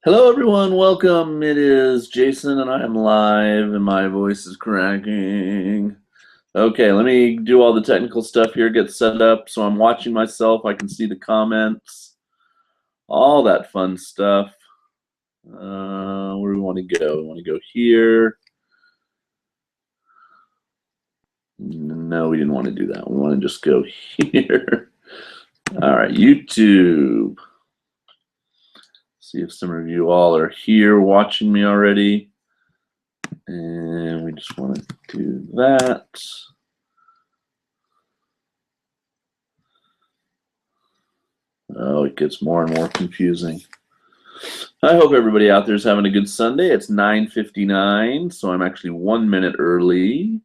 Hello, everyone. Welcome. It is Jason, and I am live, and my voice is cracking. Okay, let me do all the technical stuff here, get set up so I'm watching myself. I can see the comments, all that fun stuff. Where do we want to go? We want to go here. No, we didn't want to do that. We want to just go here. All right, YouTube. See if some of you all are here watching me already. And we just want to do that. Oh, it gets more and more confusing. I hope everybody out there is having a good Sunday. It's 9:59, so I'm actually 1 minute early.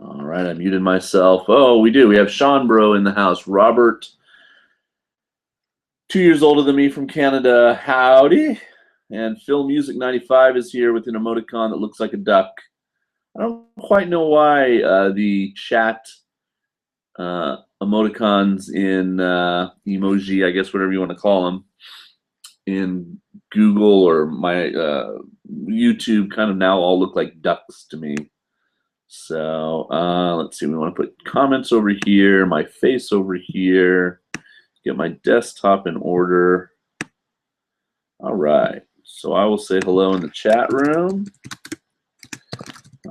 All right, I muted myself. Oh, we do. We have Sean Bro in the house. Robert, 2 years older than me from Canada. Howdy. And Phil Music 95 is here with an emoticon that looks like a duck. I don't quite know why the chat emoticons in emoji, I guess, whatever you want to call them, in Google or my YouTube kind of now all look like ducks to me. So let's see, we want to put comments over here, my face over here, get my desktop in order. All right, so I will say hello in the chat room.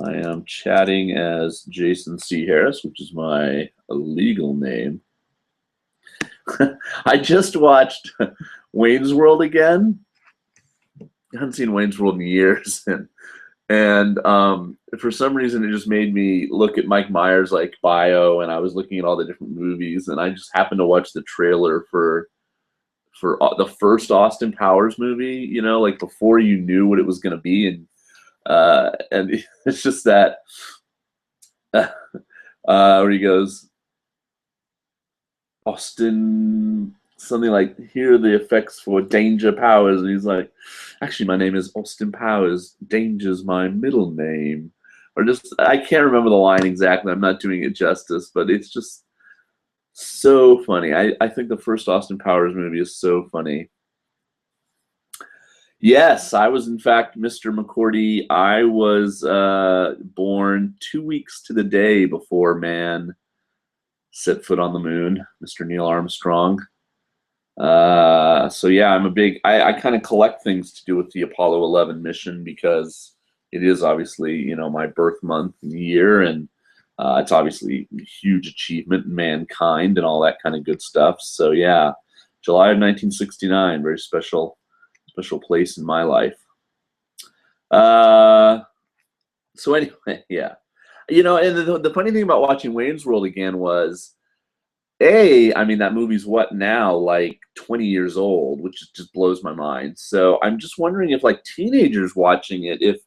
I am chatting as Jason C. Harris, which is my legal name. I just watched Wayne's World again. I haven't seen Wayne's World in years, and for some reason it just made me look at Mike Myers' like bio, and I was looking at all the different movies, and I just happened to watch the trailer for the first Austin Powers movie. You know, like before you knew what it was going to be, and it's just that where he goes, Austin, something like, here are the effects for Danger Powers, and he's like, actually my name is Austin Powers, Danger's my middle name, or just, I can't remember the line exactly, I'm not doing it justice, but it's just so funny. I think the first Austin Powers movie is so funny. Yes, I was in fact Mr. McCordy. I was born 2 weeks to the day before man set foot on the moon, Mr. Neil Armstrong. So yeah, I'm a big, I kind of collect things to do with the Apollo 11 mission because it is obviously, you know, my birth month and year, and it's obviously a huge achievement in mankind and all that kind of good stuff. So yeah, July of 1969, very special place in my life. So anyway, yeah. You know, and the funny thing about watching Wayne's World again was, I mean, that movie's what now, like 20 years old, which just blows my mind. So I'm just wondering if like teenagers watching it, if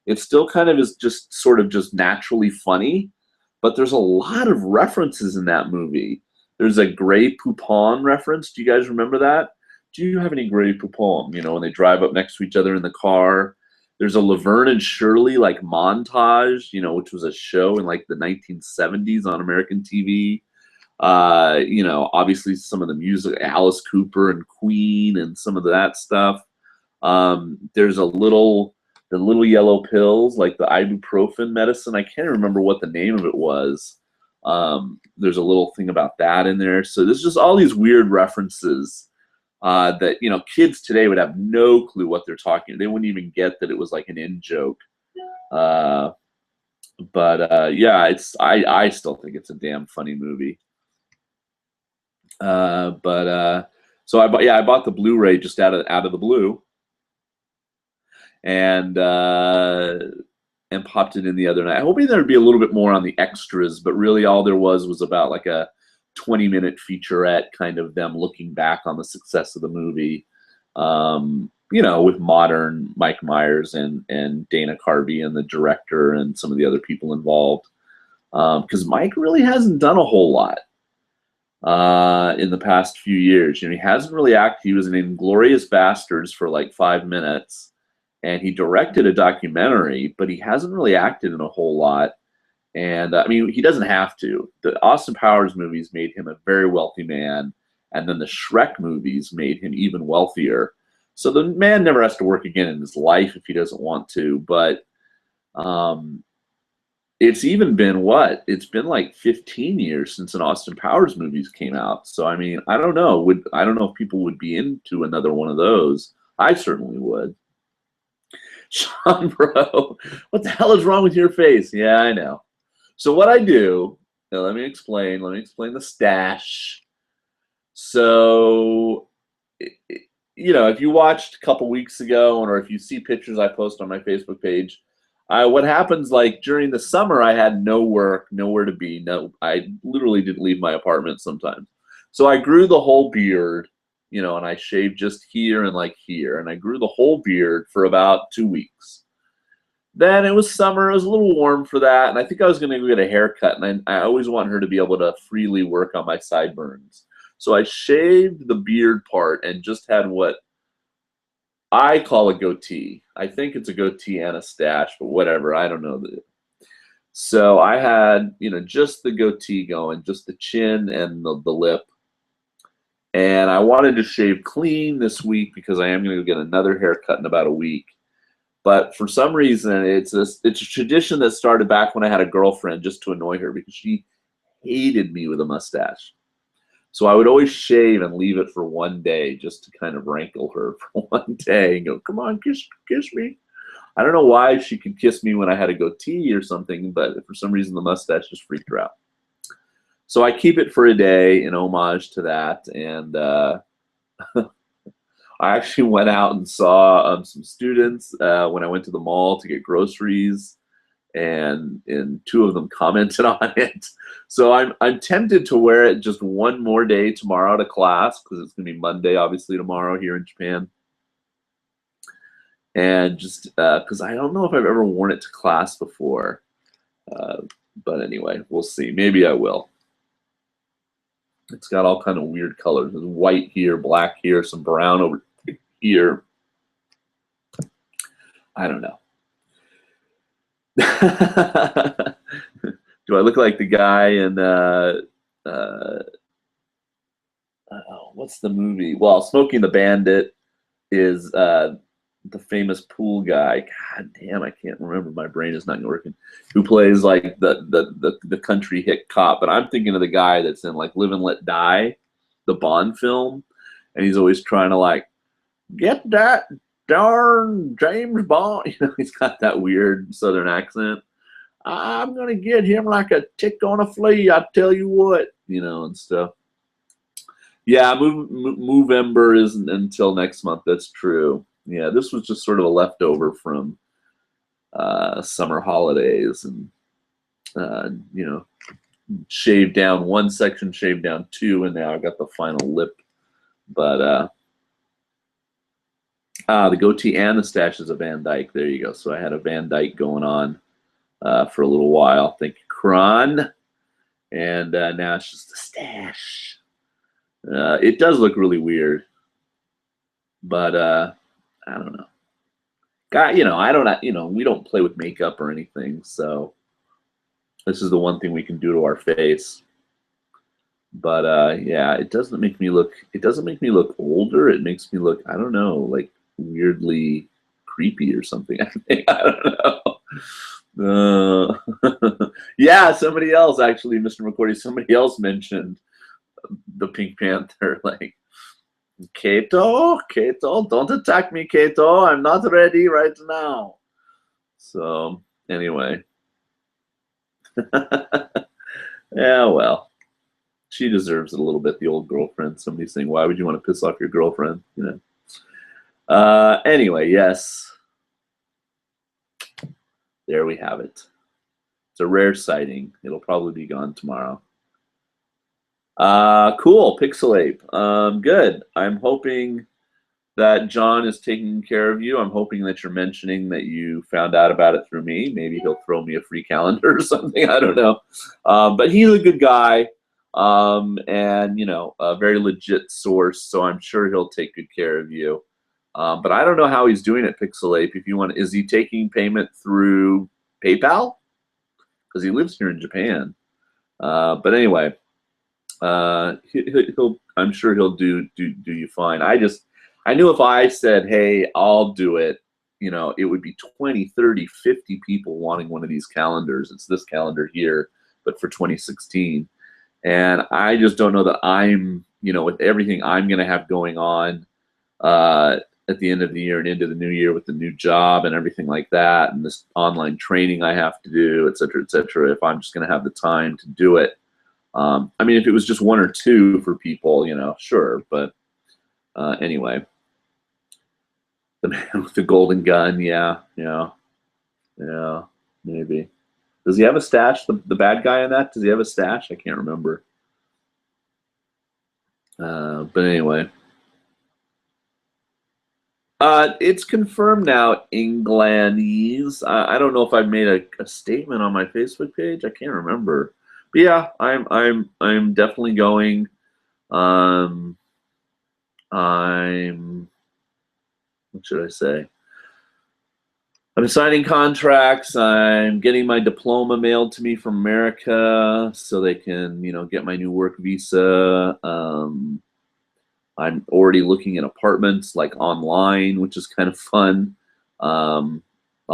it still kind of is just sort of just naturally funny, but there's a lot of references in that movie. There's a Grey Poupon reference. Do you guys remember that? Do you have any Grey Poupon? You know, when they drive up next to each other in the car. There's a Laverne and Shirley like montage, you know, which was a show in like the 1970s on American TV. You know, obviously some of the music, Alice Cooper and Queen and some of that stuff. There's the little yellow pills, like the ibuprofen medicine. I can't remember what the name of it was. There's a little thing about that in there. So there's just all these weird references that, you know, kids today would have no clue what they're talking. They wouldn't even get that it was like an in joke. Yeah, I still think it's a damn funny movie. So I bought the Blu-ray just out of the blue, and popped it in the other night. Hoping there'd be a little bit more on the extras, but really all there was about like a 20-minute featurette, kind of them looking back on the success of the movie. You know, with modern Mike Myers and Dana Carvey and the director and some of the other people involved, because Mike really hasn't done a whole lot in the past few years. You know, he hasn't really acted. He was in Inglorious Bastards for like 5 minutes, and he directed a documentary, but he hasn't really acted in a whole lot. And I mean, he doesn't have to. The Austin Powers movies made him a very wealthy man, and then the Shrek movies made him even wealthier. So the man never has to work again in his life if he doesn't want to. But um, it's even been what? It's been like 15 years since an Austin Powers movies came out. So I mean, I don't know. I don't know if people would be into another one of those. I certainly would. Sean, bro, what the hell is wrong with your face? Yeah, I know. So what I do, now let me explain the stash. So, if you watched a couple weeks ago, or if you see pictures I post on my Facebook page, what happens like during the summer, I had no work, nowhere to be. No, I literally didn't leave my apartment sometimes. So I grew the whole beard, and I shaved just here and like here, and I grew the whole beard for about 2 weeks. Then it was summer. It was a little warm for that, and I think I was going to go get a haircut, and I always want her to be able to freely work on my sideburns. So I shaved the beard part and just had what I call a goatee. I think it's a goatee and a stash, but whatever. I don't know. So I had, just the goatee going, just the chin and the lip. And I wanted to shave clean this week because I am going to get another haircut in about a week. But for some reason, it's a tradition that started back when I had a girlfriend, just to annoy her, because she hated me with a mustache. So I would always shave and leave it for one day just to kind of rankle her for one day and go, come on, kiss me. I don't know why she could kiss me when I had a goatee or something, but for some reason the mustache just freaked her out. So I keep it for a day in homage to that. And I actually went out and saw some students when I went to the mall to get groceries, and two of them commented on it. So I'm tempted to wear it just one more day tomorrow to class, because it's going to be Monday, obviously, tomorrow here in Japan. And just because I don't know if I've ever worn it to class before. But anyway, we'll see. Maybe I will. It's got all kind of weird colors. There's white here, black here, some brown over here. I don't know. Do I look like the guy in what's the movie? Well, Smoking the Bandit is the famous pool guy. God damn, I can't remember. My brain is not working. Who plays like the country hit cop? But I'm thinking of the guy that's in like Live and Let Die, the Bond film, and he's always trying to like get that darn James Bond. He's got that weird Southern accent. I'm gonna get him like a tick on a flea, I tell you what, and stuff. Yeah, Movember isn't until next month. That's true. Yeah, this was just sort of a leftover from summer holidays, and shaved down one section, shaved down two, and now I got the final lip. But the goatee and the stash is a Van Dyke. There you go. So I had a Van Dyke going on for a little while. Thank you, Kron. And now it's just a stash. It does look really weird, but I don't know. God, I don't, we don't play with makeup or anything, so this is the one thing we can do to our face. But yeah, it doesn't make me look. It doesn't make me look older. It makes me look, I don't know, like weirdly creepy or something. I think, I don't know. Yeah, somebody else actually, Mr. McCordy. Somebody else mentioned the Pink Panther, like. Kato, don't attack me, Kato. I'm not ready right now. So, anyway. Yeah, well. She deserves it a little bit, the old girlfriend. Somebody's saying, why would you want to piss off your girlfriend? Anyway, yes. There we have it. It's a rare sighting. It'll probably be gone tomorrow. Cool, Pixel Ape. Good. I'm hoping that John is taking care of you. I'm hoping that you're mentioning that you found out about it through me. Maybe he'll throw me a free calendar or something. I don't know. But he's a good guy, and a very legit source. So I'm sure he'll take good care of you. But I don't know how he's doing it, Pixel Ape. If you want, is he taking payment through PayPal? because he lives here in Japan. But anyway, he'll I'm sure he'll do you fine. I knew if I said, hey, I'll do it, you know, it would be 20, 30, 50 people wanting one of these calendars. It's this calendar here, but for 2016. And I just don't know that I'm, you know, with everything I'm going to have going on at the end of the year and into the new year with the new job and everything like that, and this online training I have to do, et cetera, if I'm just going to have the time to do it. I mean, if it was just one or two for people, you know, sure. But anyway, the man with the golden gun, yeah, maybe. Does he have a stash? The bad guy in that? Does he have a stash? I can't remember. But anyway. It's confirmed now, Englandese. I don't know if I've made a statement on my Facebook page. I can't remember. But yeah, I'm definitely going. I'm what should I say? I'm signing contracts. I'm getting my diploma mailed to me from America so they can, you know, get my new work visa. I'm already looking at apartments like online, which is kind of fun. I'll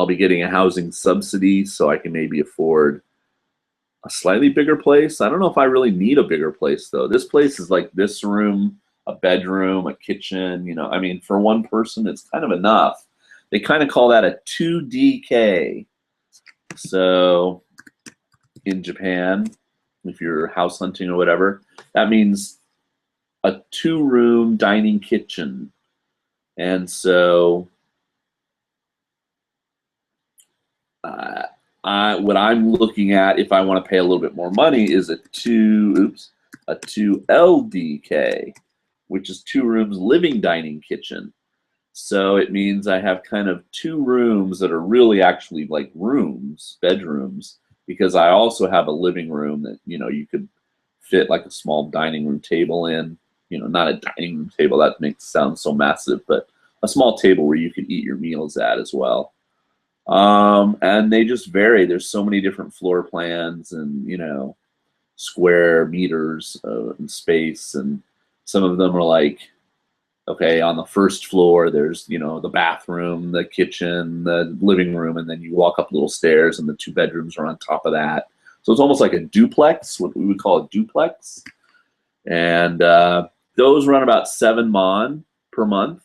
be getting a housing subsidy so I can maybe afford a slightly bigger place. I don't know if I really need a bigger place though. This place is like this room, a bedroom, a kitchen, you know, I mean, for one person, it's kind of enough. They kind of call that a 2DK. So in Japan, if you're house hunting or whatever, that means a 2-room dining kitchen. And so what I'm looking at, if I want to pay a little bit more money, is a 2LDK, which is 2 rooms living dining kitchen. So it means I have kind of 2 rooms that are really actually like rooms, bedrooms, because I also have a living room that, you know, you could fit like a small dining room table in. You know, not a dining room table, that makes it sound so massive, but a small table where you could eat your meals at as well. And they just vary. There's so many different floor plans and, you know, square meters and space, and some of them are like, okay, on the first floor there's, you know, the bathroom, the kitchen, the living room, and then you walk up little stairs and the 2 bedrooms are on top of that. So it's almost like a duplex, what we would call a duplex. And those run about 7 mon per month.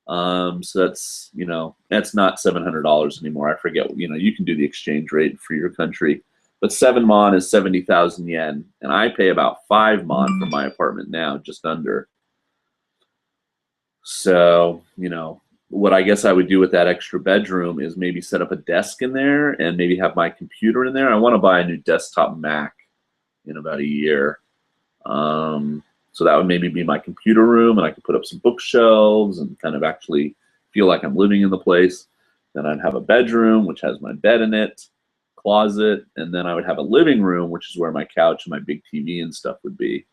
So that's, you know, that's not $700 anymore. I forget, you know, you can do the exchange rate for your country, but 7 mon is 70,000 yen, and I pay about 5 mon for my apartment now, just under. So, you know, what I guess I would do with that extra bedroom is maybe set up a desk in there and maybe have my computer in there. I want to buy a new desktop Mac in about a year. So that would maybe be my computer room, and I could put up some bookshelves and kind of actually feel like I'm living in the place. Then I'd have a bedroom, which has my bed in it, closet, and then I would have a living room, which is where my couch and my big TV and stuff would be.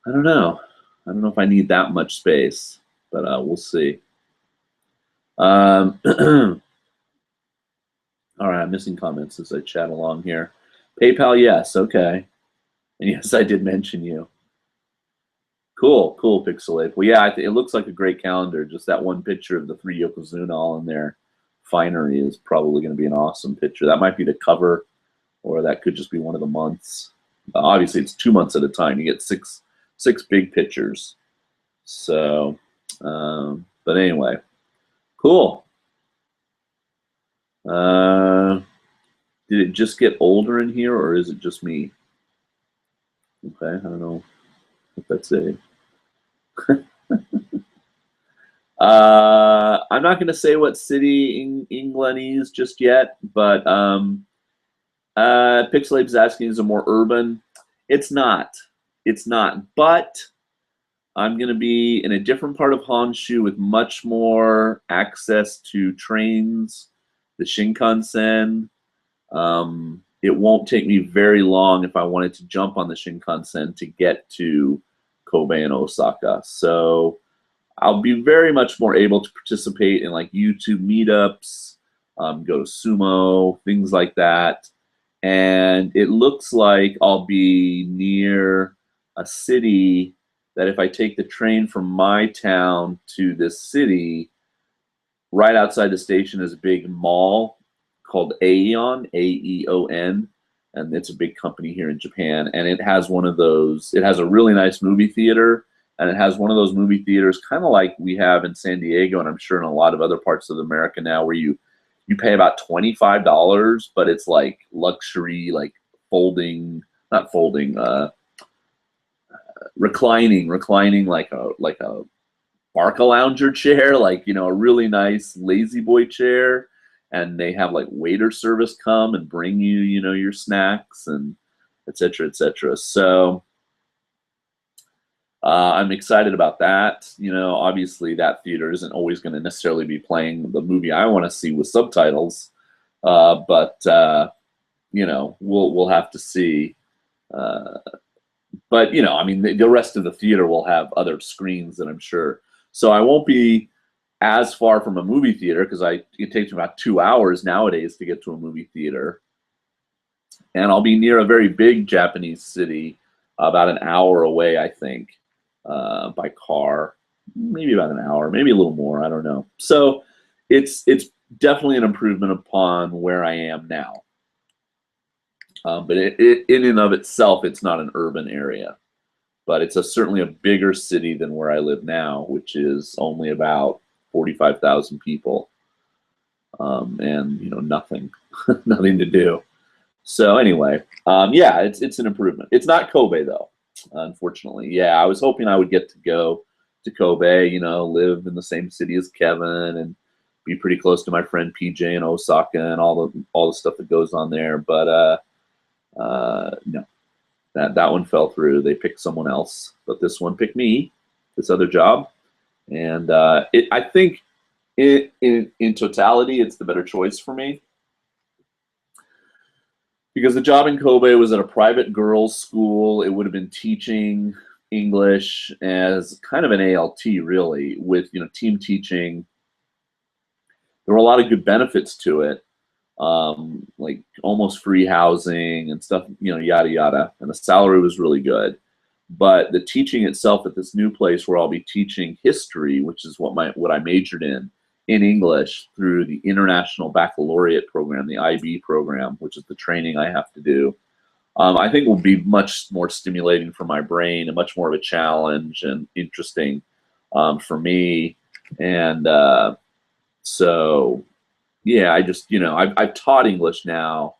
I don't know. I don't know if I need that much space, but we'll see. All right, I'm missing comments as I chat along here. PayPal, yes, okay. And yes, I did mention you. Cool, cool, Pixelate. Well, yeah, it looks like a great calendar. Just that one picture of the 3 Yokozuna all in their finery is probably going to be an awesome picture. That might be the cover, or that could just be one of the months. Obviously, it's 2 months at a time. You get six big pictures. So, but anyway, cool. Did it just get older in here, or is it just me? Okay, I don't know if that's a. I'm not going to say what city in Englandese just yet, but Pixelape is asking, is it more urban? It's not. It's not. But I'm going to be in a different part of Honshu with much more access to trains, the Shinkansen. It won't take me very long if I wanted to jump on the Shinkansen to get to Kobe and Osaka. So I'll be very much more able to participate in like YouTube meetups, go to Sumo, things like that. And it looks like I'll be near a city that if I take the train from my town to this city, right outside the station is a big mall called Aeon, Aeon, and it's a big company here in Japan. And it has one of those, it has a really nice movie theater, and it has one of those movie theaters kind of like we have in San Diego, and I'm sure in a lot of other parts of America now, where you pay about $25, but it's like luxury, like folding, not folding, reclining like a Barca lounger chair, like, you know, a really nice lazy boy chair. And they have like waiter service come and bring you, you know, your snacks and et cetera, et cetera. So I'm excited about that. You know, obviously that theater isn't always going to necessarily be playing the movie I want to see with subtitles, but you know, we'll have to see. But you know, I mean, the rest of the theater will have other screens that I'm sure. So I won't be as far from a movie theater, because it takes me about 2 hours nowadays to get to a movie theater. And I'll be near a very big Japanese city, about an hour away, I think, by car, maybe about an hour, maybe a little more, I don't know. So it's definitely an improvement upon where I am now. But in and of itself, it's not an urban area, but it's certainly a bigger city than where I live now, which is only about 45,000 people, and you know, nothing, nothing to do. So anyway, yeah, it's an improvement. It's not Kobe though, unfortunately. Yeah, I was hoping I would get to go to Kobe, you know, live in the same city as Kevin, and be pretty close to my friend PJ in Osaka and all the stuff that goes on there. But no, that one fell through. They picked someone else, but this one picked me, this other job. And I think in totality, it's the better choice for me, because the job in Kobe was at a private girls' school. It would have been teaching English as kind of an ALT, really, with, you know, team teaching. There were a lot of good benefits to it, like almost free housing and stuff, you know, yada yada, and the salary was really good. But the teaching itself at this new place, where I'll be teaching history, which is what I majored in English, through the International Baccalaureate program, the IB program, which is the training I have to do, I think will be much more stimulating for my brain and much more of a challenge and interesting for me. And so, yeah, I just, you know, I've taught English now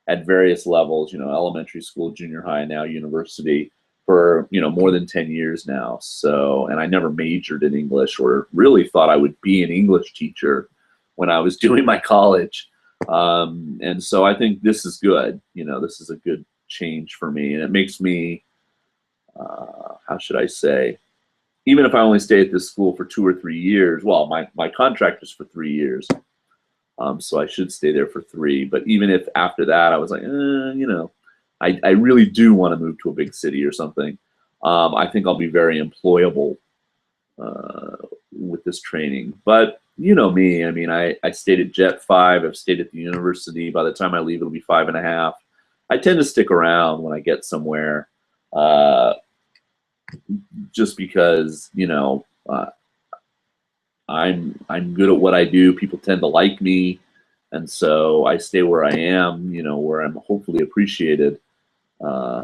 at various levels, you know, elementary school, junior high, now university, for, you know, more than 10 years now. So, and I never majored in English or really thought I would be an English teacher when I was doing my college. And so I think this is good. You know, this is a good change for me, and it makes me, how should I say, even if I only stay at this school for 2 or 3 years, well, my contract is for 3 years. So I should stay there for 3. But even if after that I was like, you know, I really do want to move to a big city or something, I think I'll be very employable with this training. But you know me, I mean, I stayed at Jet 5, I've stayed at the university. By the time I leave, it'll be 5.5. I tend to stick around when I get somewhere, just because, you know, I'm good at what I do. People tend to like me, and so I stay where I am, you know, where I'm hopefully appreciated.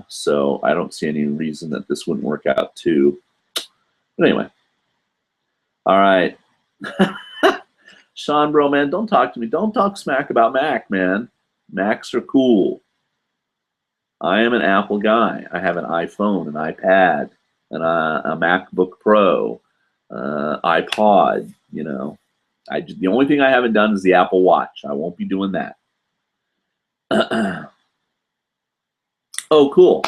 So I don't see any reason that this wouldn't work out too. But anyway, all right. Sean, bro, man, don't talk to me. Don't talk smack about Mac, man. Macs are cool. I am an Apple guy. I have an iPhone, an iPad, and a MacBook Pro, iPod. You know, the only thing I haven't done is the Apple Watch. I won't be doing that. Oh, cool.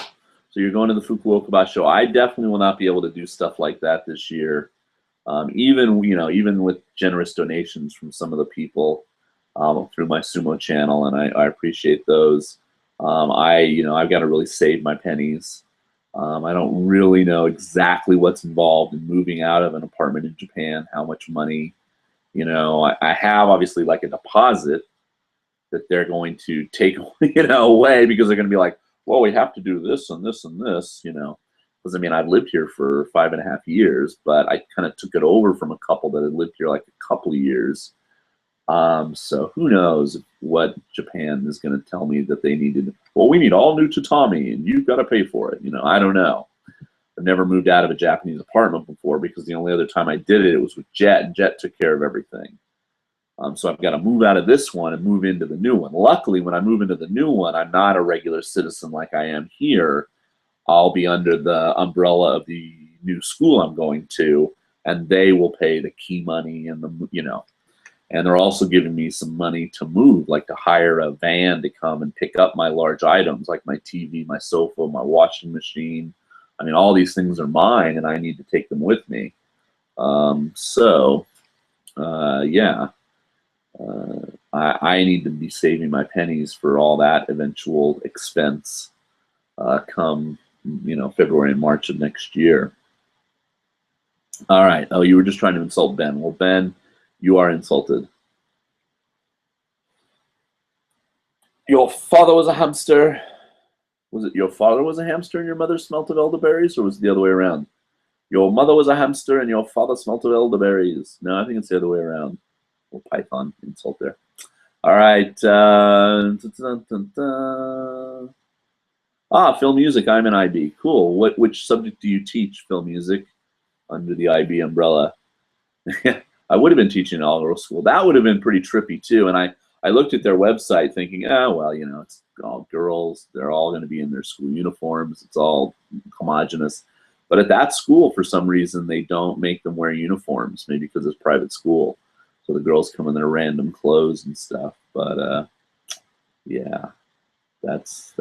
So you're going to the Fukuoka show. I definitely will not be able to do stuff like that this year. Even, you know, even with generous donations from some of the people through my Sumo channel, and I appreciate those. You know, I've got to really save my pennies. I don't really know exactly what's involved in moving out of an apartment in Japan, how much money. You know, I have obviously like a deposit that they're going to take away because they're going to be like, well, we have to do this and this and this, because I mean, I've lived here for 5.5 years, but I kind of took it over from a couple that had lived here like a couple of years. So who knows what Japan is going to tell me that they needed. Well, we need all new tatami and you've got to pay for it. I don't know. I've never moved out of a Japanese apartment before because the only other time I did it, it was with Jet, and Jet took care of everything. So I've got to move out of this one and move into the new one. Luckily, when I move into the new one, I'm not a regular citizen like I am here. I'll be under the umbrella of the new school I'm going to, and they will pay the key money and and they're also giving me some money to move, like to hire a van to come and pick up my large items, like my TV, my sofa, my washing machine. I mean, all these things are mine, and I need to take them with me. Yeah. I need to be saving my pennies for all that eventual expense come, February and March of next year. All right. Oh, you were just trying to insult Ben. Well, Ben, you are insulted. Your father was a hamster. Was it your father was a hamster and your mother smelt of elderberries, or was it the other way around? Your mother was a hamster and your father smelt of elderberries. No, I think it's the other way around. Little Python insult there. All right. Film music. I'm an IB. Cool. Which subject do you teach? Film music under the IB umbrella. I would have been teaching in all girls school. That would have been pretty trippy too. And I looked at their website thinking, well, it's all girls. They're all going to be in their school uniforms. It's all homogenous. But at that school, for some reason, they don't make them wear uniforms. Maybe because it's private school. So the girls come in their random clothes and stuff. But yeah, that's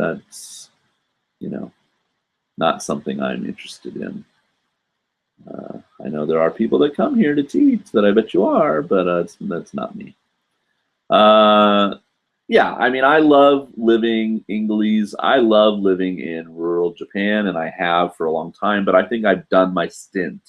not something I'm interested in. I know there are people that come here to teach that I bet you are, but that's not me. Yeah, I mean, I love living Ingles. I love living in rural Japan, and I have for a long time, but I think I've done my stint,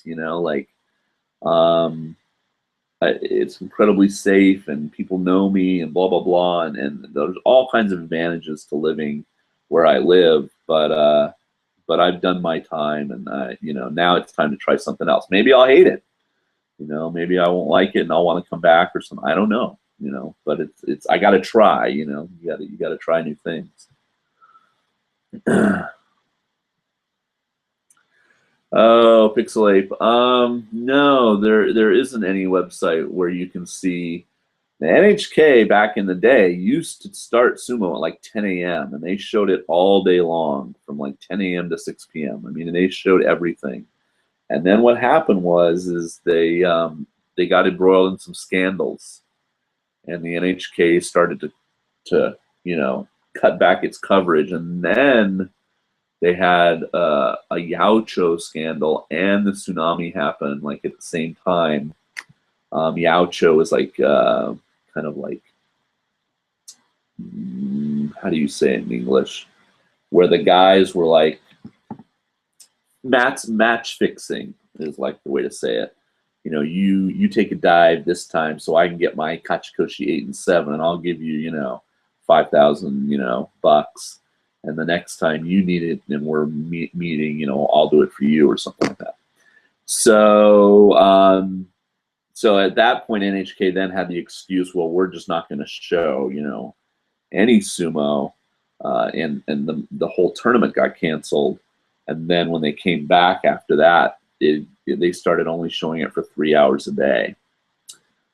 it's incredibly safe and people know me and blah, blah, blah. And there's all kinds of advantages to living where I live, but I've done my time, and now it's time to try something else. Maybe I'll hate it, maybe I won't like it and I'll want to come back or something. I don't know, but it's I got to try, you got to try new things. Oh, Pixel Ape. No, there isn't any website where you can see. The NHK back in the day used to start Sumo at like 10 a.m. and they showed it all day long from like 10 a.m. to 6 p.m. I mean, they showed everything. And then what happened is they got embroiled in some scandals, and the NHK started to cut back its coverage, and then they had a Yaocho scandal, and the tsunami happened like at the same time. Yaocho was like kind of like, how do you say it in English? Where the guys were like, match fixing is like the way to say it. You take a dive this time so I can get my Kachikoshi 8 and 7, and I'll give you, 5,000, bucks. And the next time you need it and we're meeting, I'll do it for you or something like that. So, so at that point, NHK then had the excuse, well, we're just not going to show, any sumo, and the whole tournament got canceled. And then when they came back after that, they started only showing it for 3 hours a day.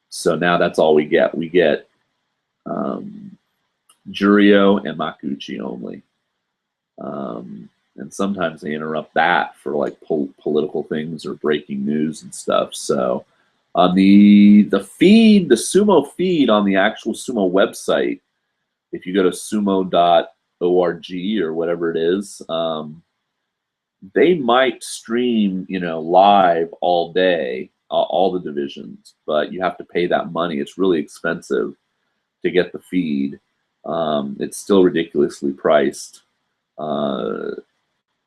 So now that's all we get. We get Jurio and Makuuchi only. And sometimes they interrupt that for like political things or breaking news and stuff. So on the feed, the Sumo feed on the actual Sumo website, if you go to sumo.org or whatever it is, they might stream, live all day, all the divisions, but you have to pay that money. It's really expensive to get the feed. It's still ridiculously priced.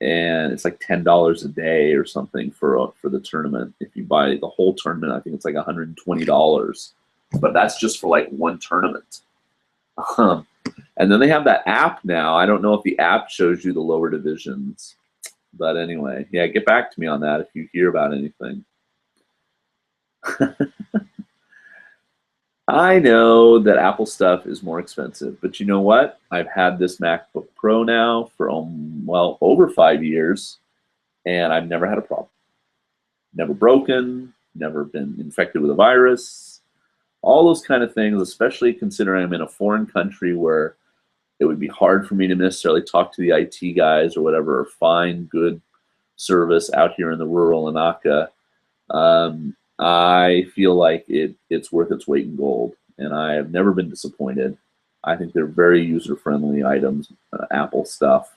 And it's like $10 a day or something for the tournament. If you buy the whole tournament, I think it's like $120. But that's just for like one tournament. And then they have that app now. I don't know if the app shows you the lower divisions. But anyway, yeah, get back to me on that if you hear about anything. I know that Apple stuff is more expensive, but you know what? I've had this MacBook Pro now for, well, over 5 years, and I've never had a problem. Never broken, never been infected with a virus, all those kind of things, especially considering I'm in a foreign country where it would be hard for me to necessarily talk to the IT guys or whatever, or find good service out here in the rural Anaka. I feel like it's worth its weight in gold, and I have never been disappointed. I think they're very user-friendly items, Apple stuff,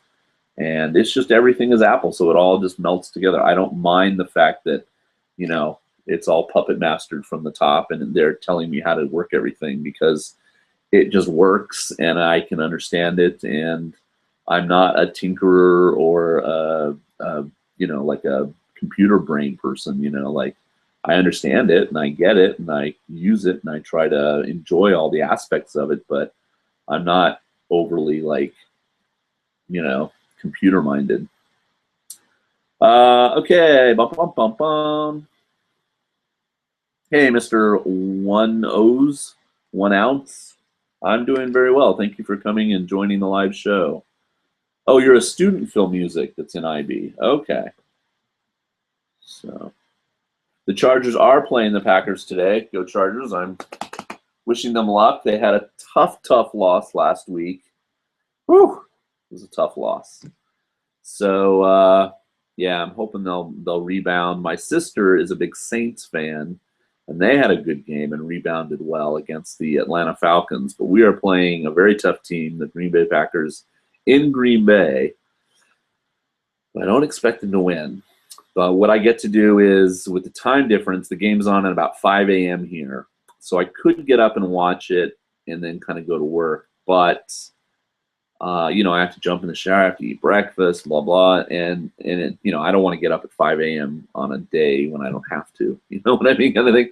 and it's just everything is Apple, so it all just melts together. I don't mind the fact that, you know, it's all puppet mastered from the top, and they're telling me how to work everything because it just works, and I can understand it, and I'm not a tinkerer or you know, like a computer brain person, you know, like I understand it and I get it and I use it and I try to enjoy all the aspects of it, but I'm not overly like, you know, computer minded. Okay, bum, bum, bum, bum. Hey, Mr. 1 ounce. I'm doing very well. Thank you for coming and joining the live show. Oh, you're a student film music that's in IB. Okay. So the Chargers are playing the Packers today. Go Chargers. I'm wishing them luck. They had a tough loss last week. Whew. It was a tough loss. So yeah, I'm hoping they'll rebound. My sister is a big Saints fan, and they had a good game and rebounded well against the Atlanta Falcons. But we are playing a very tough team, the Green Bay Packers, in Green Bay. But I don't expect them to win. But what I get to do is, with the time difference, the game's on at about 5 a.m. here. So I could get up and watch it and then kind of go to work. But, you know, I have to jump in the shower, I have to eat breakfast, blah, blah. And it, you know, I don't want to get up at 5 a.m. on a day when I don't have to. You know what I mean? Kind of thing.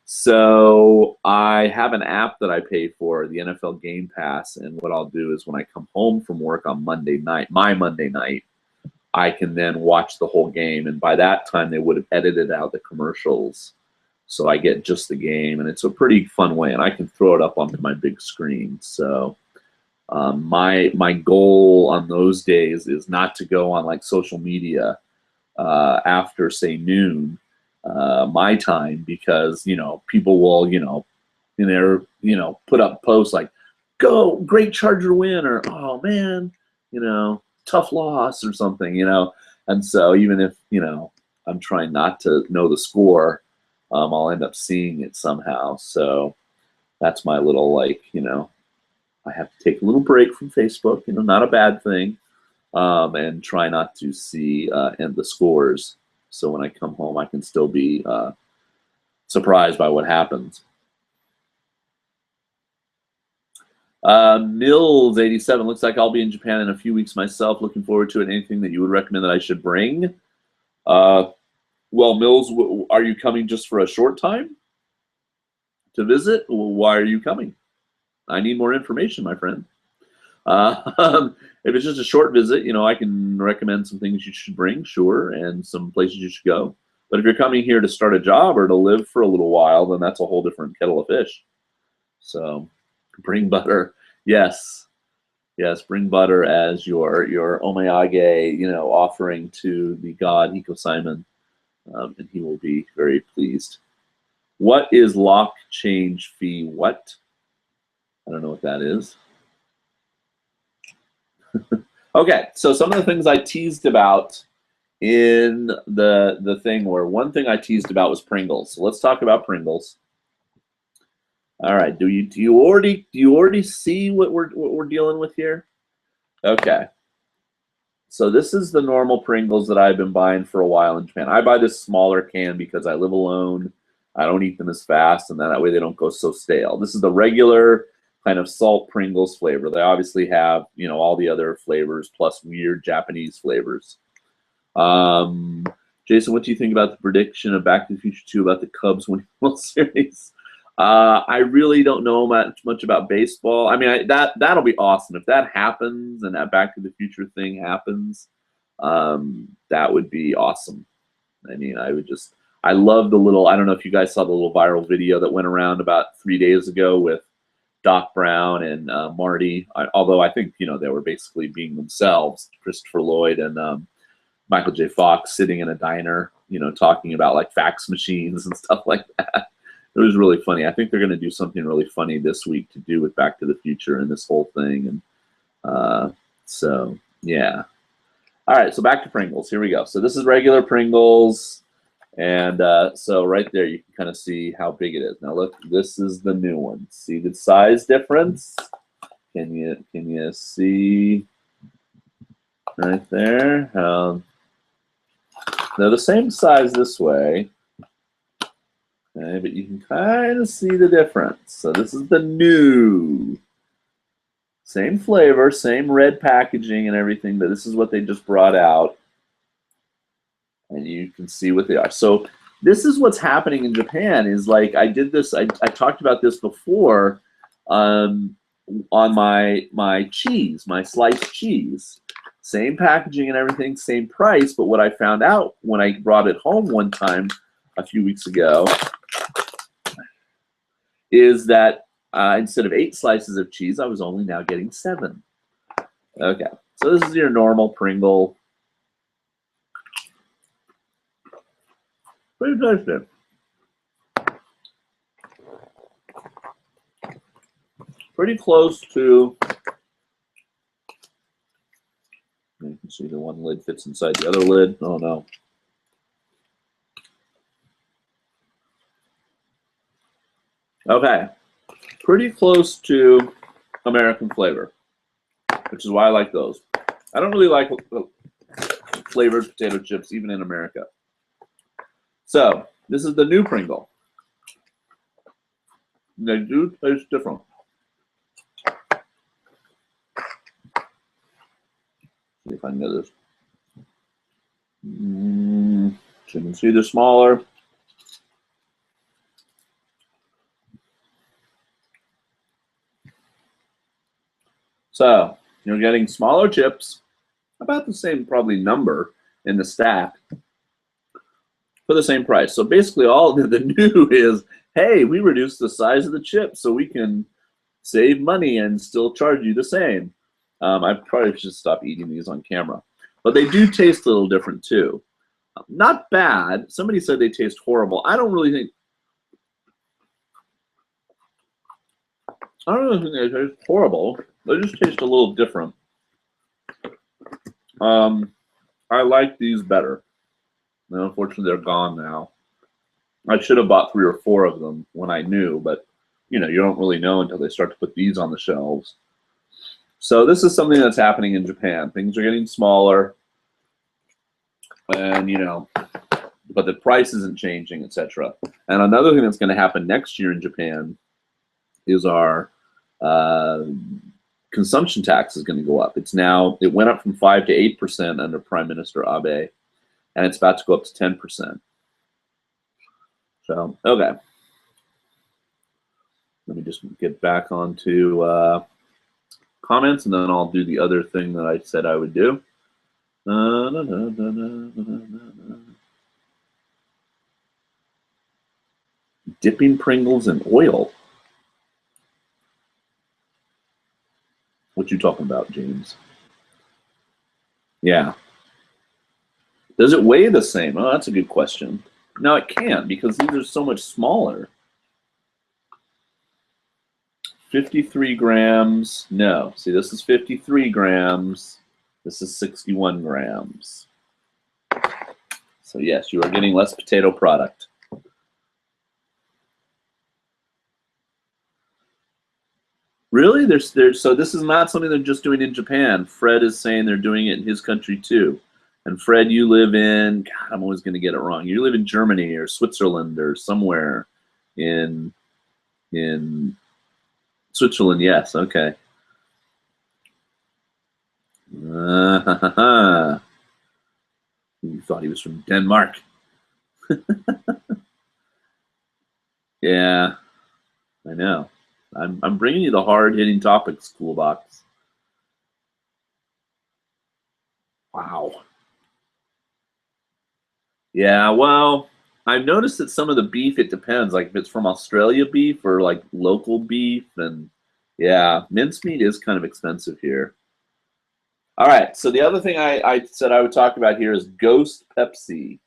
So I have an app that I pay for, the NFL Game Pass. And what I'll do is when I come home from work on Monday night, my Monday night, I can then watch the whole game, and by that time they would have edited out the commercials, so I get just the game, and it's a pretty fun way, and I can throw it up onto my big screen. So my goal on those days is not to go on like social media after say noon my time, because you know people will in their put up posts like, "Go, great Charger win," or "Oh man, tough loss," or something, and so even if I'm trying not to know the score, I'll end up seeing it somehow. So that's my little I have to take a little break from Facebook, not a bad thing, and try not to see the scores, so when I come home I can still be surprised by what happens. Mills 87, looks like I'll be in Japan in a few weeks myself. Looking forward to it. Anything that you would recommend that I should bring? Well, Mills, are you coming just for a short time to visit? Why are you coming? I need more information, my friend. If it's just a short visit, I can recommend some things you should bring, sure, and some places you should go. But if you're coming here to start a job or to live for a little while, then that's a whole different kettle of fish. So bring butter. Yes, bring butter as your omeyage, offering to the god Hiko Simon, and he will be very pleased. What is lock change fee? What? I don't know what that is. Okay, so some of the things I teased about in the thing were, one thing I teased about was Pringles. So let's talk about Pringles. All right, do you already see what we're dealing with here? Okay. So this is the normal Pringles that I've been buying for a while in Japan. I buy this smaller can because I live alone. I don't eat them as fast, and that way they don't go so stale. This is the regular kind of salt Pringles flavor. They obviously have, all the other flavors plus weird Japanese flavors. Jason, what do you think about the prediction of Back to the Future 2 about the Cubs winning the World Series? I really don't know much about baseball. I mean, that'll be awesome if that happens and that Back to the Future thing happens. That would be awesome. I mean, I love the little. I don't know if you guys saw the little viral video that went around about 3 days ago with Doc Brown and Marty. Although I think they were basically being themselves, Christopher Lloyd and Michael J. Fox sitting in a diner, talking about like fax machines and stuff like that. It was really funny. I think they're going to do something really funny this week to do with Back to the Future and this whole thing. And so, yeah. All right, so back to Pringles. Here we go. So this is regular Pringles. And so right there, you can kind of see how big it is. Now look, this is the new one. See the size difference? Can you see right there? They're the same size this way. Okay, but you can kind of see the difference. So this is the new. Same flavor, same red packaging and everything, but this is what they just brought out. And you can see what they are. So this is what's happening in Japan is like I talked about this before on my cheese, my sliced cheese. Same packaging and everything, same price, but what I found out when I brought it home one time a few weeks ago is that instead of 8 slices of cheese, I was only now getting 7. Okay, so this is your normal Pringle. Pretty tasty. Pretty close to, you can see the one lid fits inside the other lid. Oh no. Okay, pretty close to American flavor, which is why I like those. I don't really like flavored potato chips, even in America. So this is the new Pringle. They do taste different. See if I can get this. So you can see they're smaller. So you're getting smaller chips, about the same probably number in the stack for the same price. So basically all the new is, hey, we reduced the size of the chip so we can save money and still charge you the same. I probably should stop eating these on camera. But they do taste a little different too. Not bad. Somebody said they taste horrible. I don't really think they taste horrible. They just taste a little different. I like these better. And unfortunately, they're gone now. I should have bought 3 or 4 of them when I knew, but you don't really know until they start to put these on the shelves. So this is something that's happening in Japan. Things are getting smaller, and but the price isn't changing, etc. And another thing that's going to happen next year in Japan is our consumption tax is going to go up. It went up from 5 to 8% under Prime Minister Abe, and it's about to go up to 10%. So, okay. Let me just get back onto comments, and then I'll do the other thing that I said I would do. Dipping Pringles in oil. What you talking about, James? Yeah. Does it weigh the same? Oh, that's a good question. No, it can't because these are so much smaller. 53 grams. No. See, this is 53 grams. This is 61 grams. So yes, you are getting less potato product. Really? So this is not something they're just doing in Japan. Fred is saying they're doing it in his country too. And Fred, you live in, God, I'm always going to get it wrong. You live in Germany or Switzerland or somewhere in Switzerland. Yes, okay. You thought he was from Denmark. Yeah. I know. I'm bringing you the hard-hitting topics, Cool Box. Wow. Yeah, well, I've noticed that some of the beef, it depends. Like if it's from Australia beef or like local beef, and yeah, mincemeat is kind of expensive here. All right, so the other thing I said I would talk about here is Ghost Pepsi.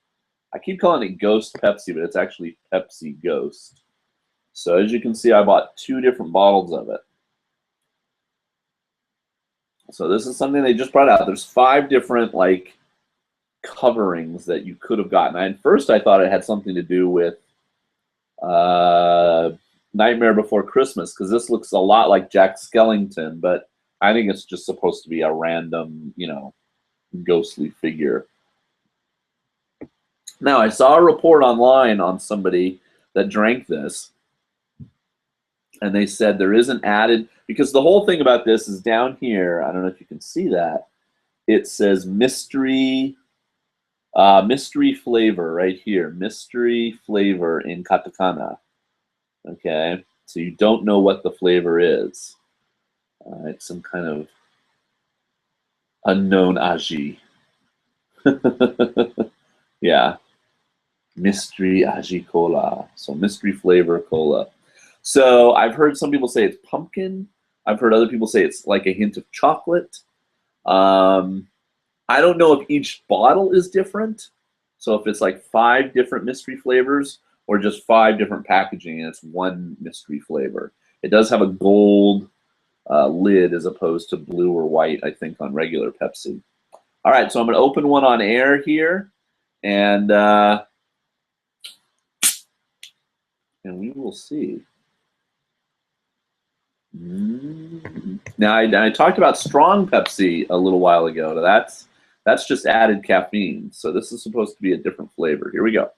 I keep calling it Ghost Pepsi, but it's actually Pepsi Ghost. So as you can see, I bought 2 different bottles of it. So this is something they just brought out. There's 5 different like coverings that you could have gotten. At first, I thought it had something to do with uh, Nightmare Before Christmas, because this looks a lot like Jack Skellington, but I think it's just supposed to be a random, ghostly figure. Now, I saw a report online on somebody that drank this, and they said there is an added, because the whole thing about this is down here, I don't know if you can see that, it says mystery flavor right here, mystery flavor in katakana. Okay, so you don't know what the flavor is. It's some kind of unknown aji. Yeah, mystery aji cola. So mystery flavor cola. So I've heard some people say it's pumpkin. I've heard other people say it's like a hint of chocolate. I don't know if each bottle is different. So if it's like 5 different mystery flavors or just 5 different packaging and it's one mystery flavor. It does have a gold lid as opposed to blue or white, I think, on regular Pepsi. All right, so I'm going to open one on air here, and we will see. Now, I talked about strong Pepsi a little while ago. That's just added caffeine. So this is supposed to be a different flavor. Here we go.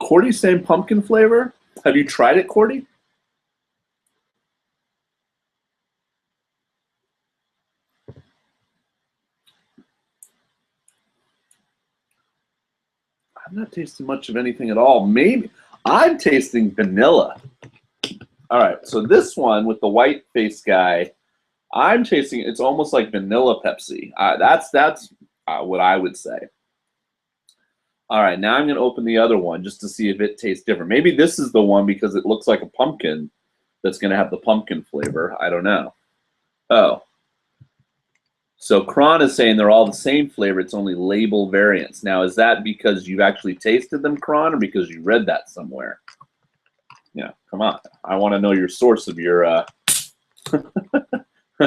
Cordy's saying pumpkin flavor. Have you tried it, Cordy? I'm not tasting much of anything at all. Maybe I'm tasting vanilla. All right, so this one with the white face guy, I'm tasting. It's almost like vanilla Pepsi. That's what I would say. All right, now I'm going to open the other one just to see if it tastes different. Maybe this is the one because it looks like a pumpkin that's going to have the pumpkin flavor. I don't know. Oh. So Kron is saying they're all the same flavor. It's only label variants. Now, is that because you've actually tasted them, Kron, or because you read that somewhere? Yeah, come on. I want to know your source of your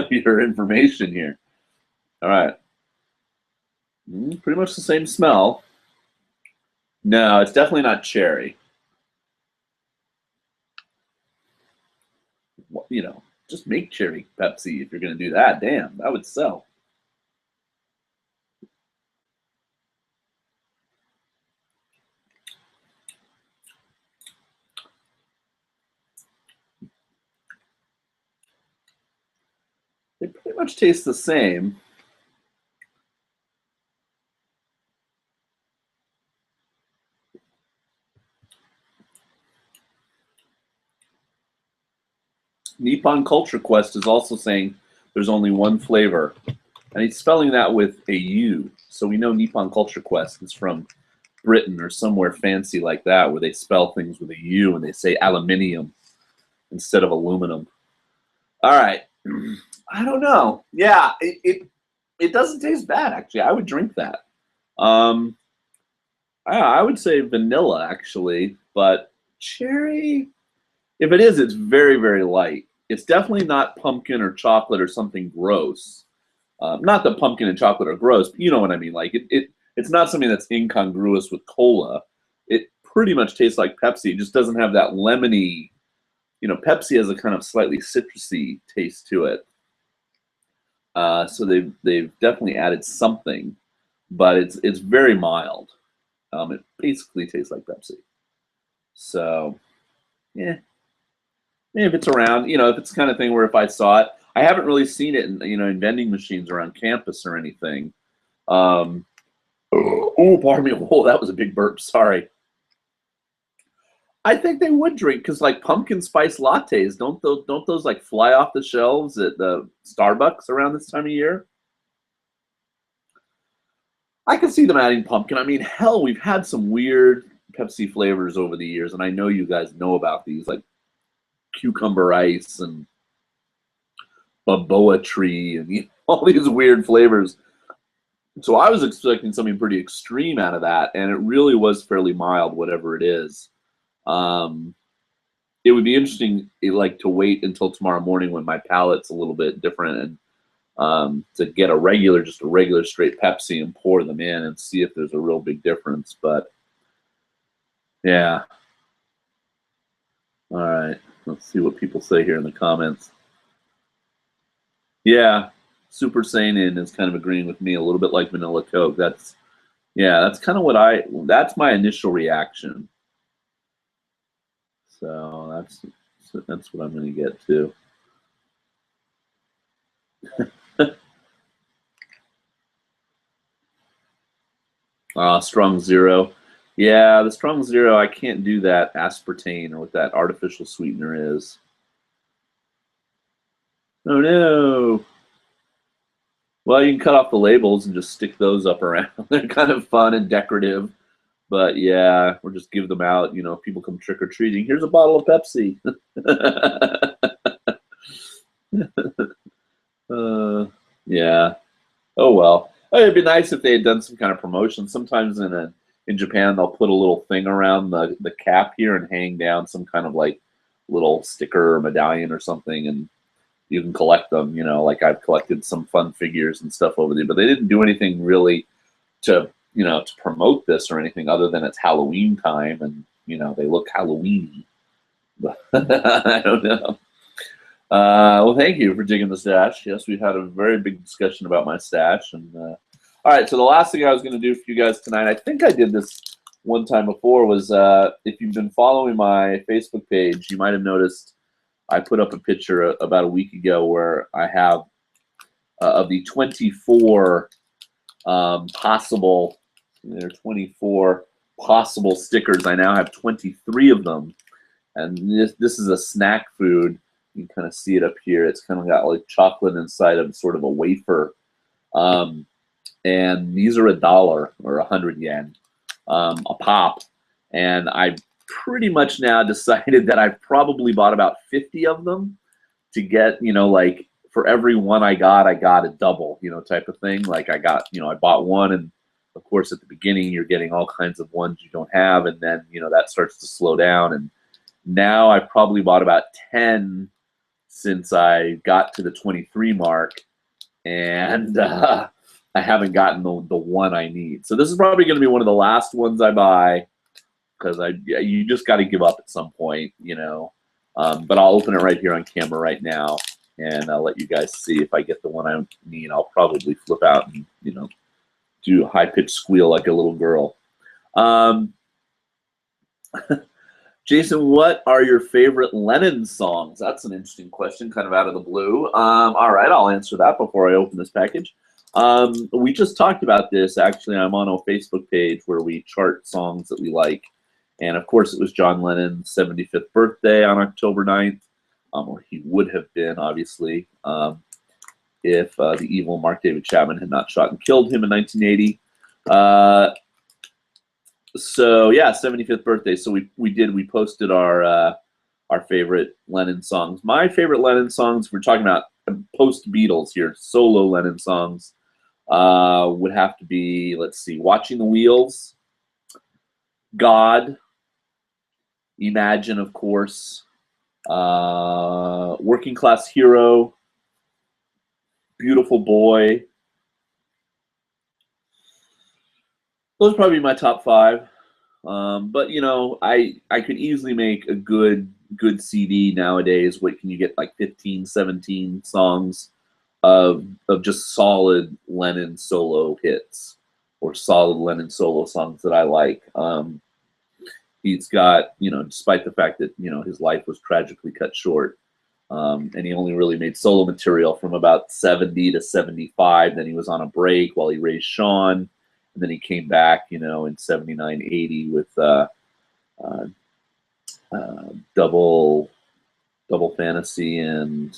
your information here. All right. Pretty much the same smell. No, it's definitely not cherry. Just make cherry Pepsi if you're going to do that. Damn, that would sell. They pretty much taste the same. Nippon Culture Quest is also saying there's only one flavor. And he's spelling that with a U. So we know Nippon Culture Quest is from Britain or somewhere fancy like that, where they spell things with a U and they say aluminium instead of aluminum. All right. I don't know. Yeah, it doesn't taste bad, actually. I would drink that. I would say vanilla, actually, but cherry, if it is, it's very, very light. It's definitely not pumpkin or chocolate or something gross. Not that pumpkin and chocolate are gross, but you know what I mean. Like it's not something that's incongruous with cola. It pretty much tastes like Pepsi. It just doesn't have that lemony. Pepsi has a kind of slightly citrusy taste to it. So they've definitely added something, but it's very mild. It basically tastes like Pepsi. So, yeah. If it's around, if it's the kind of thing where if I saw it, I haven't really seen it in, in vending machines around campus or anything. Um, oh, pardon me. Oh, that was a big burp. Sorry. I think they would drink because like pumpkin spice lattes, don't those like fly off the shelves at the Starbucks around this time of year? I can see them adding pumpkin. I mean, hell, we've had some weird Pepsi flavors over the years, and I know you guys know about these, like cucumber ice and baboa tree, and all these weird flavors. So I was expecting something pretty extreme out of that, and it really was fairly mild, whatever it is. Um, it would be interesting, like, to wait until tomorrow morning when my palate's a little bit different, and to get just a regular straight Pepsi and pour them in and see if there's a real big difference. But yeah, all right. Let's see what people say here in the comments. Yeah, Super Saiyan is kind of agreeing with me a little bit like Vanilla Coke. That's kind of that's my initial reaction. So that's what I'm going to get to. Strong Zero. Yeah, the Strong Zero, I can't do that aspartame or what that artificial sweetener is. Oh no. Well, you can cut off the labels and just stick those up around. They're kind of fun and decorative. But yeah, or just give them out. If people come trick or treating, here's a bottle of Pepsi. Yeah. Oh well. Oh, it'd be nice if they had done some kind of promotion. Sometimes in Japan they'll put a little thing around the cap here and hang down some kind of like little sticker or medallion or something, and you can collect them. Like I've collected some fun figures and stuff over there, but they didn't do anything really to to promote this or anything other than it's Halloween time and they look Halloweeny. But I don't know. Well, thank you for digging the stash. Yes, we've had a very big discussion about my stash. And all right, so the last thing I was going to do for you guys tonight, I think I did this one time before, was if you've been following my Facebook page, you might have noticed I put up a picture about a week ago where I have of the 24 possible, there are 24 possible stickers. I now have 23 of them. And this is a snack food. You can kind of see it up here. It's kind of got like chocolate inside of sort of a wafer. And these are $1 or 100 yen a pop. And I pretty much now decided that I've probably bought about 50 of them to get, like for every one I got a double, type of thing. Like I got, I bought one, and of course at the beginning you're getting all kinds of ones you don't have, and then, that starts to slow down. And now I've probably bought about 10 since I got to the 23 mark, and I haven't gotten the one I need. So this is probably going to be one of the last ones I buy, because you just got to give up at some point, But I'll open it right here on camera right now, and I'll let you guys see if I get the one I need. I'll probably flip out and do a high-pitched squeal like a little girl. Jason, what are your favorite Lennon songs? That's an interesting question, kind of out of the blue. All right, I'll answer that before I open this package. We just talked about this. Actually, I'm on a Facebook page where we chart songs that we like. And of course, it was John Lennon's 75th birthday on October 9th, or he would have been, obviously, if the evil Mark David Chapman had not shot and killed him in 1980. So yeah, 75th birthday. So we posted our favorite Lennon songs. My favorite Lennon songs, we're talking about post Beatles here, solo Lennon songs, would have to be, let's see, Watching the Wheels, God, Imagine, of course, Working Class Hero, Beautiful Boy. Those are probably my top 5. But I could easily make a good CD nowadays. What can you get, like 15, 17 songs of just solid Lennon solo hits or solid Lennon solo songs that I like. He's got, despite the fact that his life was tragically cut short, And he only really made solo material from about 70 to 75. Then he was on a break while he raised Sean, and then he came back, you know, in 79, 80 with Double Fantasy and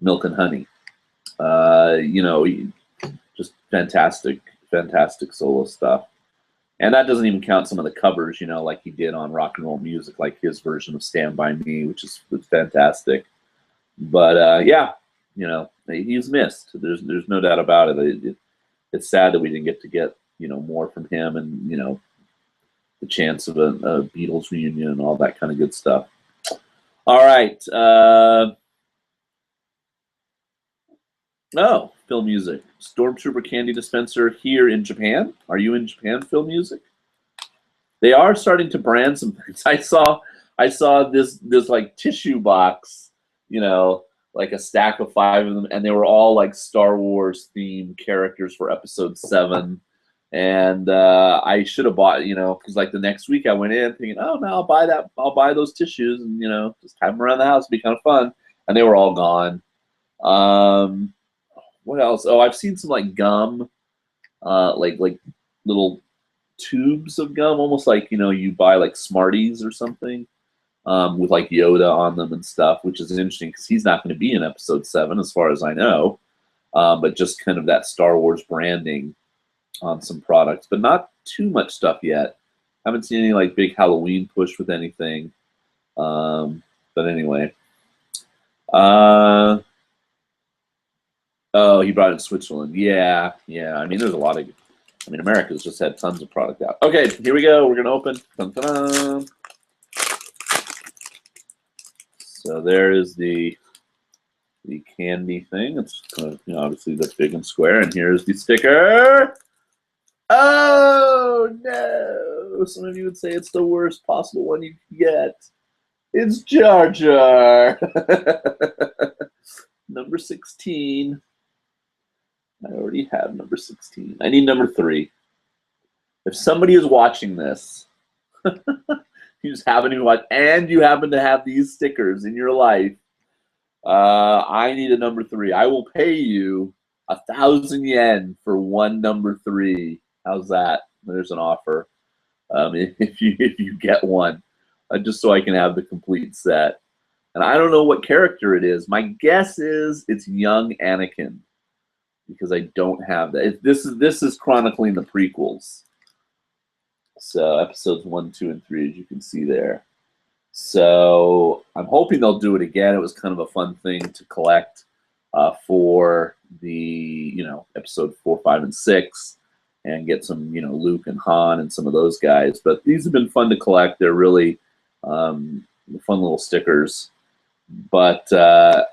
Milk and Honey. You know, just fantastic solo stuff. And that doesn't even count some of the covers, you know, like he did on Rock and Roll Music, like his version of Stand By Me, which is fantastic. But yeah, you know, he's missed. There's no doubt about it. It's sad that we didn't get you know, more from him, and you know, the chance of a Beatles reunion and all that kind of good stuff. All right. Oh, film music. Stormtrooper candy dispenser here in Japan. Are you in Japan, film music? They are starting to brand some things. I saw this like tissue box, you know, like a stack of 5 of them, and they were all like Star Wars themed characters for Episode 7. And I should have bought, you know, because like the next week I went in thinking, oh no, I'll buy that. I'll buy those tissues and, you know, just have them around the house. It'd be kind of fun. And they were all gone. What else? Oh, I've seen some like gum, like little tubes of gum, almost like, you know, you buy like Smarties or something, with like Yoda on them and stuff, which is interesting because he's not going to be in Episode 7 as far as I know, but just kind of that Star Wars branding on some products, but not too much stuff yet. Haven't seen any like big Halloween push with anything. But anyway. Oh, he brought it in Switzerland. Yeah. I mean, there's a lot of. I mean, America's just had tons of product out. Okay, here we go. We're gonna open. Dun, dun, dun. So there is the candy thing. It's you know, obviously the big and square, and here's the sticker. Oh no! Some of you would say it's the worst possible one you can get. It's Jar Jar. Number 16. I already have number 16. I need number 3. If somebody is watching this, you just happen to watch, and you happen to have these stickers in your life, I need a number 3. I will pay you 1,000 yen for one number 3. How's that? There's an offer. If you get one, just so I can have the complete set. And I don't know what character it is. My guess is it's young Anakin, because I don't have that. This is chronicling the prequels. So episodes 1, 2, and 3, as you can see there. So I'm hoping they'll do it again. It was kind of a fun thing to collect for the, you know, episode 4, 5, and 6, and get some, you know, Luke and Han and some of those guys. But these have been fun to collect. They're really fun little stickers. But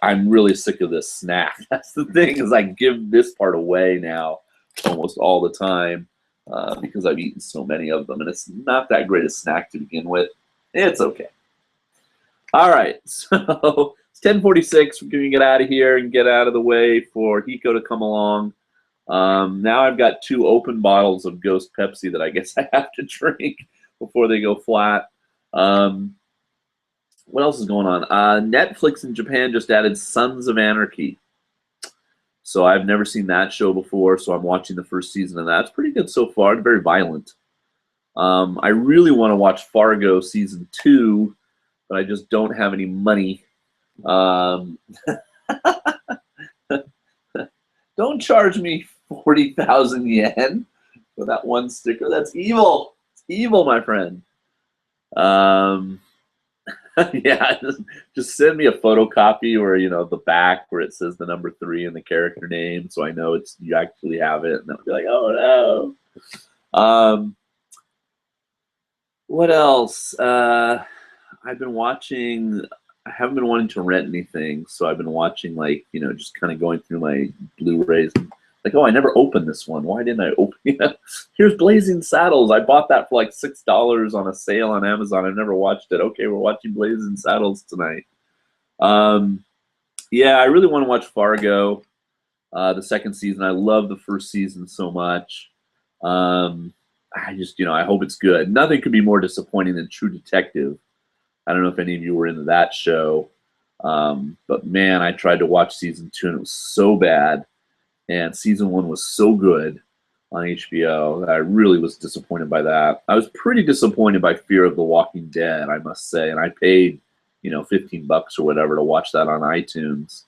I'm really sick of this snack. That's the thing, is I give this part away now almost all the time because I've eaten so many of them, and it's not that great a snack to begin with. It's okay. All right, so it's 10:46. We're going to get out of here and get out of the way for Hiko to come along. Now I've got 2 open bottles of Ghost Pepsi that I guess I have to drink before they go flat. What else is going on? Netflix in Japan just added Sons of Anarchy. So I've never seen that show before, so I'm watching the first season of that. It's pretty good so far. It's very violent. I really want to watch Fargo season 2, but I just don't have any money. Don't charge me 40,000 yen for that one sticker. That's evil. It's evil, my friend. Yeah, just send me a photocopy, or, you know, the back where it says the number 3 and the character name, so I know it's you actually have it, and I'll be like, oh no. What else? I've been watching. I haven't been wanting to rent anything, so I've been watching, like, you know, just kind of going through my Blu-rays. And like, oh, I never opened this one. Why didn't I open it? Here's Blazing Saddles. I bought that for like $6 on a sale on Amazon. I've never watched it. Okay, we're watching Blazing Saddles tonight. Yeah, I really want to watch Fargo, the second season. I love the first season so much. I just, you know, I hope it's good. Nothing could be more disappointing than True Detective. I don't know if any of you were into that show. But man, I tried to watch season 2 and it was so bad, and season 1 was so good on HBO that I really was disappointed by that. I was pretty disappointed by Fear of the Walking Dead, I must say, and I paid, $15 or whatever to watch that on iTunes.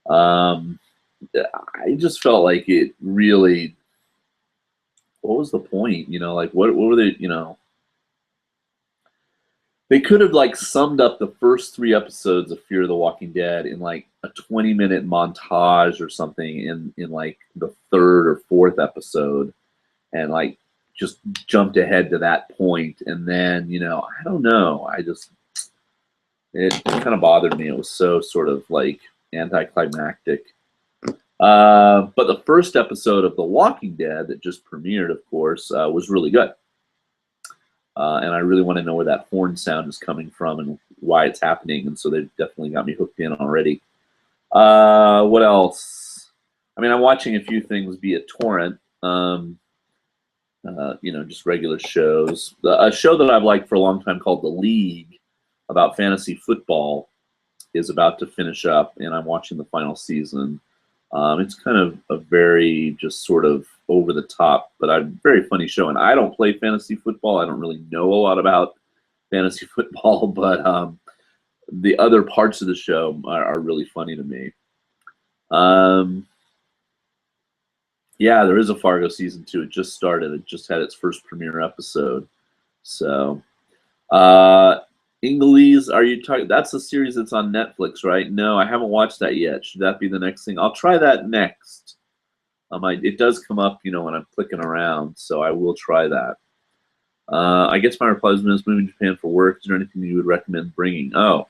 Um, I just felt like it really. What was the point? Like what were they? They could have like summed up the first 3 episodes of Fear of the Walking Dead in like a 20-minute montage or something in like the third or fourth episode, and like just jumped ahead to that point, and then I don't know. It kind of bothered me. It was so sort of like anticlimactic. But the first episode of The Walking Dead that just premiered, of course, was really good. And I really want to know where that horn sound is coming from and why it's happening. And so they've definitely got me hooked in already. What else? I mean, I'm watching a few things via torrent. Just regular shows. A show that I've liked for a long time called The League about fantasy football is about to finish up, and I'm watching the final season. It's kind of a very just sort of over the top, but a very funny show. And I don't play fantasy football. I don't really know a lot about fantasy football, but the other parts of the show are really funny to me. Yeah, there is a Fargo season 2. It just started. It just had its first premiere episode. So, Ingalese, are you talking? That's a series that's on Netflix, right? No, I haven't watched that yet. Should that be the next thing? I'll try that next. It does come up, when I'm clicking around, so I will try that. I guess my reply is moving to Japan for work. Is there anything you would recommend bringing? Oh,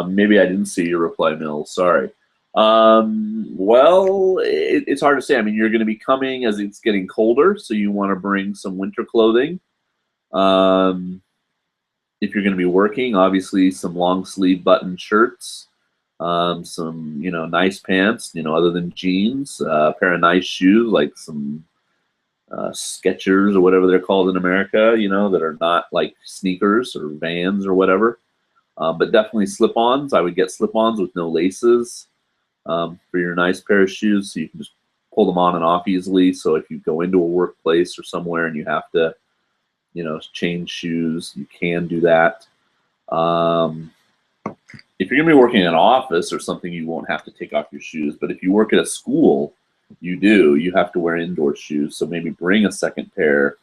maybe I didn't see your reply, Mill. Sorry. Well, it's hard to say. I mean, you're going to be coming as it's getting colder, so you want to bring some winter clothing. If you're going to be working, obviously some long sleeve button shirts, some nice pants, other than jeans, a pair of nice shoes like some Skechers or whatever they're called in America, that are not like sneakers or Vans or whatever. But definitely slip-ons. I would get slip-ons with no laces for your nice pair of shoes, so you can just pull them on and off easily. So if you go into a workplace or somewhere and you have to change shoes, you can do that. If you're going to be working in an office or something, you won't have to take off your shoes. But if you work at a school, you have to wear indoor shoes. So maybe bring a second pair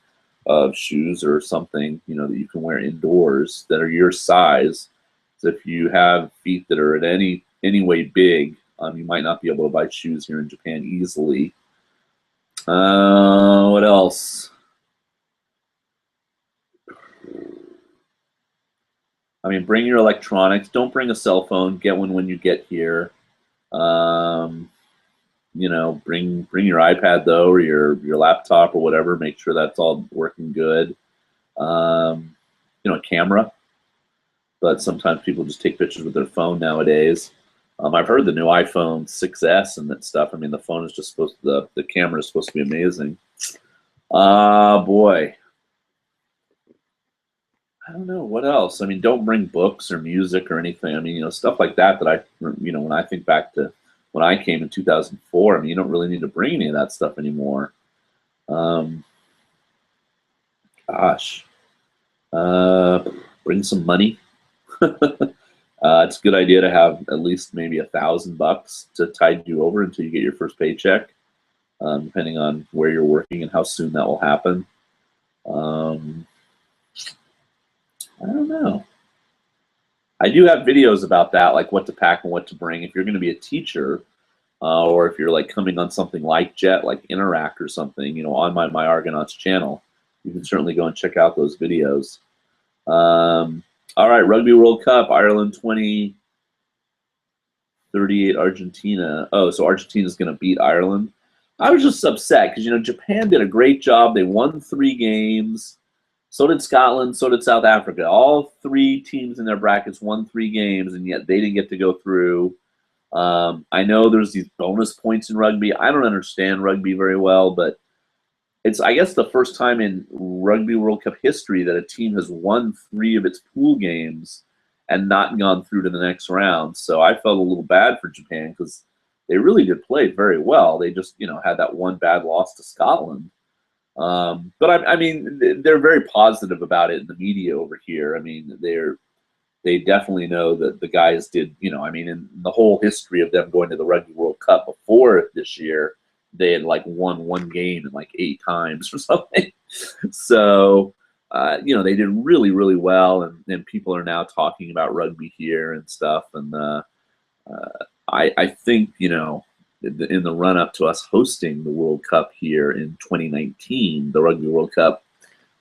of shoes or something, that you can wear indoors that are your size. So if you have feet that are at any way big, you might not be able to buy shoes here in Japan easily. What else? I mean, bring your electronics. Don't bring a cell phone. Get one when you get here. Bring your iPad though, or your laptop or whatever. Make sure that's all working good. A camera. But sometimes people just take pictures with their phone nowadays. I've heard the new iPhone 6S and that stuff. I mean, the phone is just the camera is supposed to be amazing. Boy. I don't know what else. I mean, don't bring books or music or anything. I mean, stuff like that when I think back to when I came in 2004, I mean, you don't really need to bring any of that stuff anymore. Gosh, bring some money. It's a good idea to have at least maybe $1,000 to tide you over until you get your first paycheck, depending on where you're working and how soon that will happen. I don't know. I do have videos about that, like what to pack and what to bring. If you're going to be a teacher, or if you're like coming on something like Jet, like Interact or something, on my Argonauts channel, you can certainly go and check out those videos. All right, Rugby World Cup, Ireland 2038, Argentina. Oh, so Argentina's going to beat Ireland. I was just upset because, Japan did a great job. They won 3 games. So did Scotland, so did South Africa. All 3 teams in their brackets won 3 games, and yet they didn't get to go through. I know there's these bonus points in rugby. I don't understand rugby very well, but it's, I guess, the first time in Rugby World Cup history that a team has won 3 of its pool games and not gone through to the next round. So I felt a little bad for Japan because they really did play very well. They just, had that one bad loss to Scotland. But I mean, they're very positive about it in the media over here. I mean, they definitely know that the guys did, I mean, in the whole history of them going to the Rugby World Cup before this year, they had like won one game in like 8 times or something. So, they did really, really well, and people are now talking about rugby here and stuff. And I think, in the run up to us hosting the World Cup here in 2019, the Rugby World Cup,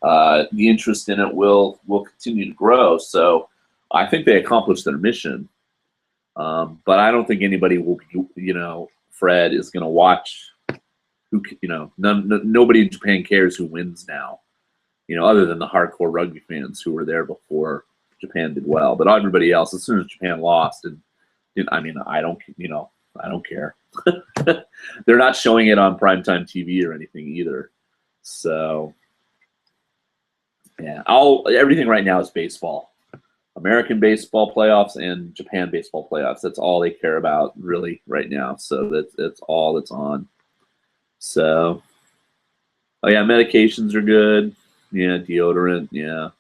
the interest in it will continue to grow. So I think they accomplished their mission. But I don't think anybody will be, Fred is going to watch. Nobody in Japan cares who wins now, other than the hardcore rugby fans who were there before Japan did well. But everybody else, as soon as Japan lost, I mean, I don't care. They're not showing it on primetime TV or anything either. So, yeah, everything right now is baseball. American baseball playoffs and Japan baseball playoffs. That's all they care about really right now. So that's all that's on. So, oh yeah, medications are good. Yeah, deodorant. Yeah.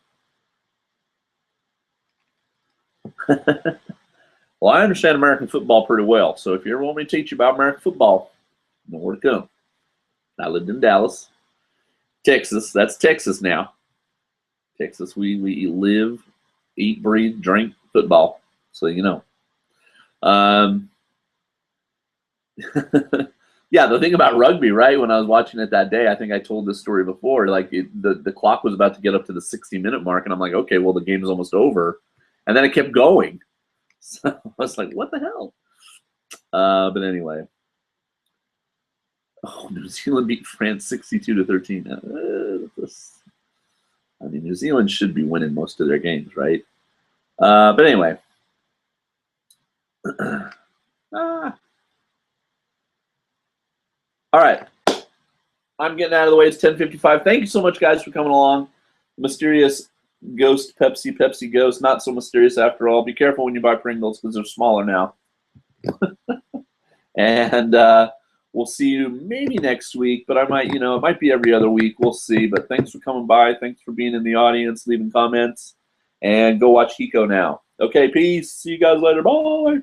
Well, I understand American football pretty well. So if you ever want me to teach you about American football, know where to come. I lived in Dallas, Texas. That's Texas now. Texas, we live, eat, breathe, drink football. So Yeah, the thing about rugby, right? When I was watching it that day, I think I told this story before. Like the clock was about to get up to the 60-minute mark, and I'm like, okay, well the game is almost over, and then it kept going. So I was like, what the hell? But anyway, New Zealand beat France 62-13. I mean, New Zealand should be winning most of their games, right? But anyway. All right. I'm getting out of the way. It's 10:55. Thank you so much, guys, for coming along. Mysterious Ghost Pepsi Ghost. Not so mysterious after all. Be careful when you buy Pringles because they're smaller now. And we'll see you maybe next week, but I might, it might be every other week. We'll see. But thanks for coming by. Thanks for being in the audience, leaving comments, and go watch Hiko now. Okay, peace. See you guys later. Bye.